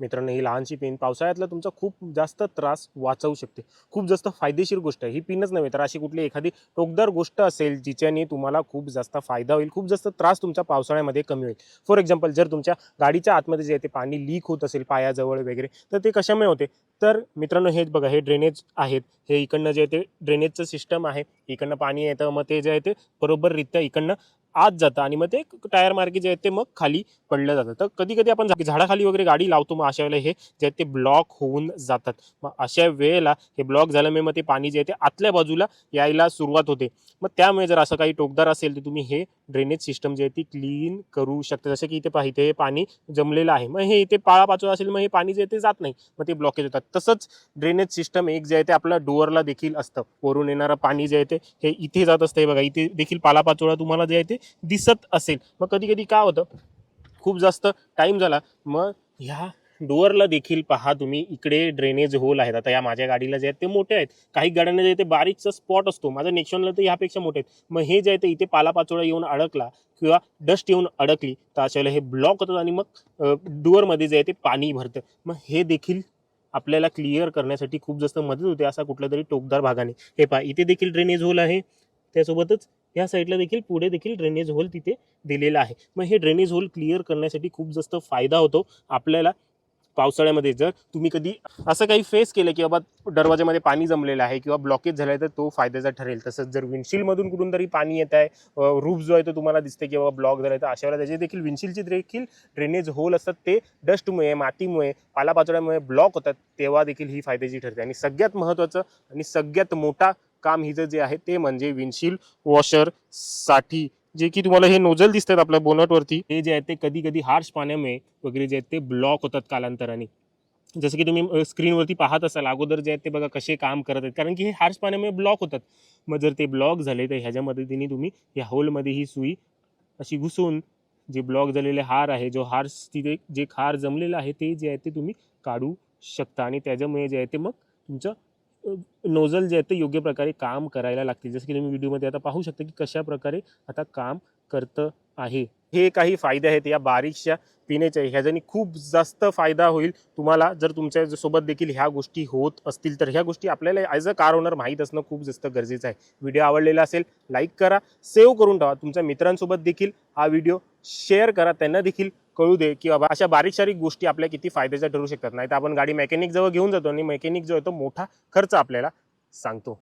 मित्रांनो, ही लहानशी पिन पावसाळ्यातला तुमचा खूप जास्त त्रास वाचवू शकते. खूप जास्त फायदेशीर गोष्ट आहे ही. पिनच नव्हे तर अशी कुठली एखादी टोकदार गोष्ट असेल जिच्याने तुम्हाला खूप जास्त फायदा होईल, खूप जास्त त्रास तुमच्या पावसाळ्यामध्ये कमी होईल. फॉर एक्झाम्पल, जर तुमच्या गाडीच्या आतमध्ये जे आहे ते पाणी लीक होत असेल पायाजवळ वगैरे, तर ते कशामुळे होते? तर मित्रांनो, हेच बघा, हे ड्रेनेज आहेत. हे इकडनं जे आहे ते ड्रेनेजचं सिस्टम आहे. इकडनं पाणी येतं, मग ते जे आहे ते बरोबररित्या इकडनं आत जातं आणि मग ते टायर मार्गे जे आहे ते मग खाली पडलं जातं. तर कधी कधी आपण झाडाखाली वगैरे गाडी लावतो, मग अशा वेळेला हे जे आहे ते ब्लॉक होऊन जातात. मग अशा वेळेला हे ब्लॉक झाल्यामुळे मग ते पाणी जे आहे ते आतल्या बाजूला यायला सुरुवात होते. मग त्यामुळे जर असं काही टोकदार असेल तर तुम्ही हे ड्रेनेज सिस्टम जे आहे ती क्लीन करू शकता. जसं की इथे पहा, इथे हे पाणी जमलेलं आहे. मग हे इथे पाळापाचोळा असेल, मग हे पाणी जे आहे ते जात नाही, मग ते ब्लॉकेज होतात. तसंच ड्रेनेज सिस्टम एक जे आहे ते आपल्या डोअरला देखील असतं. वरून येणारं पाणी जे आहे ते हे इथे जात असतं. हे बघा, इथे देखील पालापाचोळा तुम्हाला जे आहे ते दिसत असेल. मग कधी कधी काय होतं, खूप जास्त टाइम झाला, मग ह्या डोअरला देखील पहा तुम्ही, इकडे ड्रेनेज होल आहेत. आता या माझ्या गाडीला जे आहेत ते मोठे आहेत, काही गाड्यांना जे ते बारीकचा स्पॉट असतो. माझ्या नेक्सॉनला तर ह्यापेक्षा मोठे आहेत. मग हे जे आहे ते इथे पालापाचोळा येऊन अडकला किंवा डस्ट येऊन अडकली तर अशा वेळेला हे ब्लॉक होतात आणि मग डोअरमध्ये जे आहे ते पाणी भरतं. मग हे देखील आपल्याला क्लिअर करण्यासाठी खूप जास्त मदत होते असा कुठल्या तरी टोकदार भागाने. हे पहा, इथे देखील ड्रेनेज होल आहे. त्यासोबतच या साईडला देखील पुढे देखील ड्रेनेज होल तिथे दिलेला आहे. मग हे ड्रेनेज होल क्लिअर करण्यासाठी खूप जास्त फायदा होतो आपल्याला पावसाळ्यामध्ये. जर तुम्ही कधी असं काही फेस केलं की बाबा दरवाज्यामध्ये पाणी जमलेलं आहे किंवा ब्लॉकेज झालं आहे, तर तो फायद्याचा ठरेल. तसंच जर विंडशील्डमधून कुठून तरी पाणी येत आहे, रूफ जो आहे तो तुम्हाला दिसते की बाबा ब्लॉक झाला आहे, तर अशा वेळेला त्याचे देखील विंडशील्डचे देखील ड्रेनेज होल असतात. ते डस्टमुळे, मातीमुळे, पालापाचोळ्यामुळे ब्लॉक होतात, तेव्हा देखील ही फायद्याची ठरते. आणि सगळ्यात महत्त्वाचं आणि सगळ्यात मोठा काम हिचं जे आहे ते म्हणजे विंडशील्ड वॉशरसाठी, जे की तुम्हाला हे नोझल दिसतात आपल्या बोनटवरती, हे जे आहे ते कधी कधी हार्श पाण्यामुळे वगैरे जे आहेत ते ब्लॉक होतात कालांतराने. जसं की तुम्ही स्क्रीनवरती पाहत असाल अगोदर जे आहेत ते बघा कसे काम करत आहेत, कारण की हे हार्श पाण्यामुळे ब्लॉक होतात. मग जर ते ब्लॉक झाले तर ह्याच्या मदतीने तुम्ही या होलमध्ये ही सुई अशी घुसून जे ब्लॉक झालेले हार आहे, जो हार तिथे जे खार जमलेलं आहे ते जे आहे ते तुम्ही काढू शकता. आणि त्याच्यामुळे जे आहे ते मग तुमचं नोझल जे आहे ते योग्य प्रकारे काम करायला लागतील. जसं की तुम्ही व्हिडिओमध्ये आता पाहू शकता की कशा प्रकारे आता काम करतं आहे. हे काही फायदे आहेत या बारीकशा पिण्याचे. ह्याच्याने खूप जास्त फायदा होईल तुम्हाला. जर तुमच्या सोबत देखील ह्या गोष्टी होत असतील तर ह्या गोष्टी आपल्याला ॲज अ कार ओनर माहीत असणं खूप जास्त गरजेचं आहे. व्हिडिओ आवडलेला असेल लाईक करा, सेव्ह करून ठेवा. तुमच्या मित्रांसोबत देखील हा व्हिडिओ शेअर करा, त्यांना देखील कळू दे की बाबा अशा बारीक सारीक गोष्टी आपल्या किती फायद्याच्या ठरू शकतात. नाही तर आपण गाडी मेकॅनिक जवळ घेऊन जातो आणि मेकॅनिक जो आहे तो मोठा खर्च आपल्याला सांगतो.